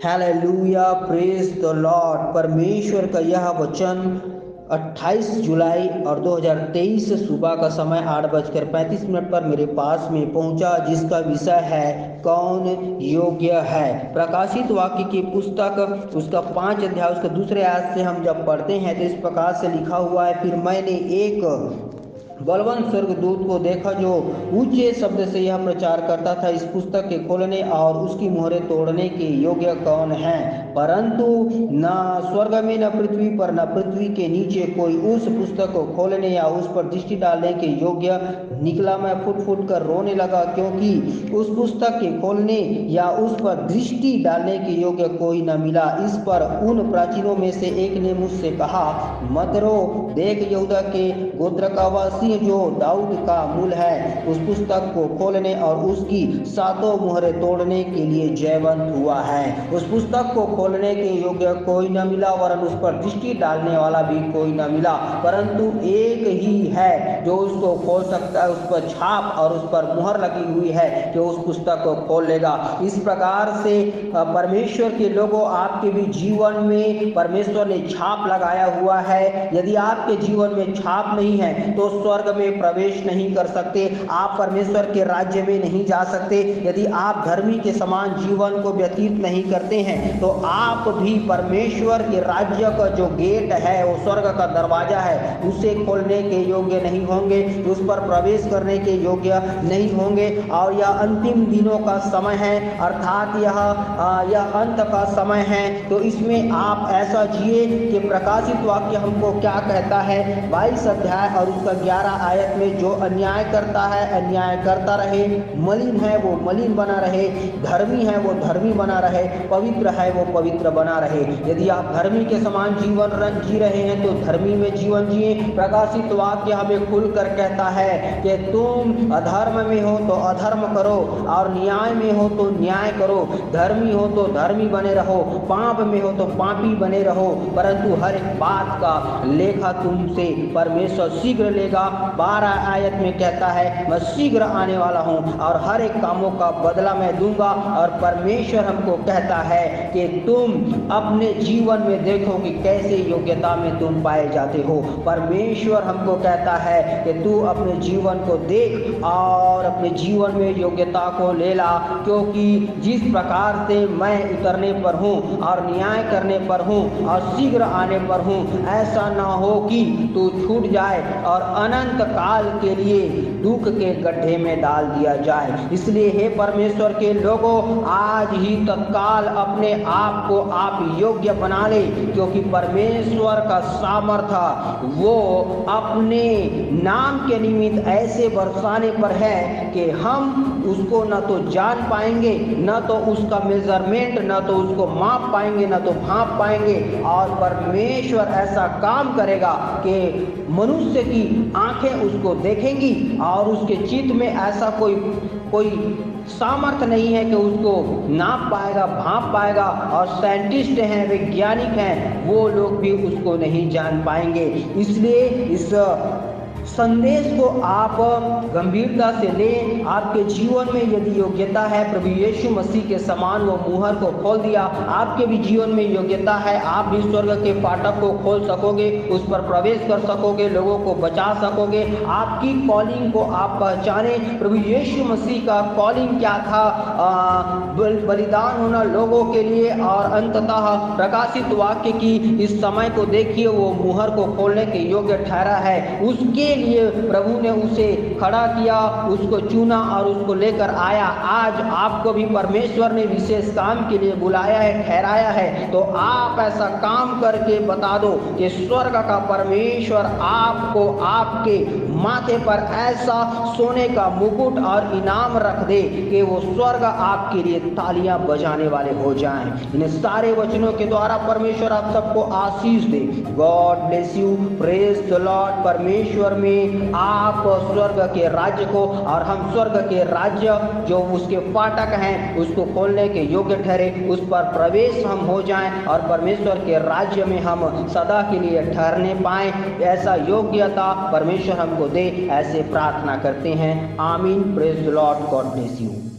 Hallelujah, praise the Lord. परमेश्वर का यह वचन 28 जुलाई और 2023 सुबह का समय 8:35 पर मेरे पास में पहुंचा, जिसका विषय है कौन योग्य है। प्रकाशित वाक्य की पुस्तक उसका 5 अध्याय उसका दूसरे आयत से हम जब पढ़ते हैं तो इस प्रकार से लिखा हुआ है, फिर मैंने एक बलवान स्वर्गदूत को देखा जो ऊंचे शब्द से यह प्रचार करता था, इस पुस्तक के खोलने और उसकी मोहरें तोड़ने के योग्य कौन है। परंतु न स्वर्ग में न पृथ्वी पर न पृथ्वी के नीचे कोई उस पुस्तक को खोलने या उस पर दृष्टि डालने के योग्य निकला। मैं फुट फुट कर रोने लगा, क्योंकि उस पुस्तक के खोलने या उस पर दृष्टि डालने के योग्य कोई न मिला। इस पर उन प्राचीनों में से एक ने मुझसे कहा, मत रो, देख यहूदा के गोत्र का वासी जो दाऊद का मूल है, उस पुस्तक को खोलने और उसकी 7 मोहरें तोड़ने के लिए जयवंत हुआ है। उस पुस्तक को खोलने के योग्य कोई न मिला, वरन उस पर दृष्टि डालने वाला भी कोई न मिला। परंतु एक ही है जो उसको खोल सकता है, उस पर छाप और उस पर मुहर लगी हुई है, जो उस पुस्तक को खोल लेगा। इस प्रकार से परमेश्वर के लोगों, आपके भी जीवन में परमेश्वर ने छाप लगाया हुआ है। यदि आपके जीवन में छाप नहीं है तो स्वर्ग में प्रवेश नहीं कर सकते, आप परमेश्वर के राज्य में नहीं जा सकते। यदि आप धर्मी के समान जीवन को व्यतीत नहीं करते हैं तो आप भी परमेश्वर के राज्य का जो गेट है, वो स्वर्ग का दरवाजा है, उसे खोलने के योग्य नहीं होंगे, उस पर प्रवेश करने के योग्य नहीं होंगे। और यह अंतिम दिनों का समय है, अर्थात यह अंत का समय है। तो इसमें आप ऐसा जिए कि प्रकाशित वाक्य हमको क्या कहता है, 22 अध्याय और उसका 11 आयत में, जो अन्याय करता है अन्याय करता रहे, मलिन है वो मलिन बना रहे, धर्मी है वो धर्मी बना रहे, पवित्र है वो पवित्र बना रहे। यदि आप धर्मी के समान जीवन जी रहे हैं तो धर्मी में जीवन जिए। प्रकाशित वाक्य हमें खुलकर कहता है कि तुम अधर्म में हो तो अधर्म करो और न्याय में हो तो न्याय करो, धर्मी हो तो धर्मी बने रहो, पाप में हो तो पापी बने रहो, परंतु हर एक बात का लेखा तुमसे परमेश्वर शीघ्र लेगा। 12 आयत में कहता है, मैं शीघ्र आने वाला हूं और हर एक कामों का बदला मैं दूंगा। और परमेश्वर हमको कहता है कि तुम अपने जीवन में देखो कि कैसे योग्यता में तुम पाए जाते हो। परमेश्वर हमको कहता है कि तू अपने जीवन को देख और अपने जीवन में योग्यता को ले ला, क्योंकि जिस प्रकार से मैं उतरने पर हूं और न्याय करने पर हूं और शीघ्र आने पर हूं, ऐसा ना हो कि तू छूट जाए और अनंत काल के लिए दुख के गड्ढे में डाल दिया जाए। इसलिए हे परमेश्वर के लोगों, आज ही तत्काल अपने आप को आप योग्य बना ले, क्योंकि परमेश्वर का सामर्थ्य वो अपने नाम के निमित्त ऐसे बरसाने पर है कि हम उसको न तो जान पाएंगे, न तो उसका मेजरमेंट, न तो उसको माप पाएंगे, न तो भांप पाएंगे। और परमेश्वर ऐसा काम करेगा कि मनुष्य की आंखें उसको देखेंगी और उसके चित्त में ऐसा कोई सामर्थ्य नहीं है कि उसको नाप पाएगा, भांप पाएगा। और साइंटिस्ट हैं, वैज्ञानिक हैं, वो लोग भी उसको नहीं जान पाएंगे। इसलिए इस संदेश को आप गंभीरता से लें। आपके जीवन में यदि योग्यता है, प्रभु यीशु मसीह के समान वो मुहर को खोल दिया, आपके भी जीवन में योग्यता है, आप भी स्वर्ग के फाटक को खोल सकोगे, उस पर प्रवेश कर सकोगे, लोगों को बचा सकोगे। आपकी कॉलिंग को आप पहचाने। प्रभु यीशु मसीह का कॉलिंग क्या था? बलिदान होना लोगों के लिए। और अंततः प्रकाशित वाक्य की इस समय को देखिए, वो मुहर को खोलने के योग्य ठहरा है। उसके लिए प्रभु ने उसे खड़ा किया, उसको चुना और उसको लेकर आया। आज आपको भी परमेश्वर ने विशेष काम के लिए बुलाया है, ठहराया है। तो आप ऐसा काम करके बता दो कि स्वर्ग का परमेश्वर आपको आपके माथे पर ऐसा सोने का मुकुट और इनाम रख दे कि वो स्वर्ग आपके लिए तालियां बजाने वाले हो जाएं। इन सारे वचनों के द्वारा परमेश्वर आप सबको आशीष दे। God bless you, praise the Lord. परमेश्वर में आप स्वर्ग के राज्य को और हम स्वर्ग के राज्य जो उसके फाटक हैं उसको खोलने के योग्य ठहरे, उस पर प्रवेश हम हो जाएं और परमेश्वर के राज्य में हम सदा के लिए ठहरने पाएं। ऐसा योग्यता परमेश्वर हमको दे, ऐसे प्रार्थना करते हैं। आमीन। Praise the Lord. God bless you.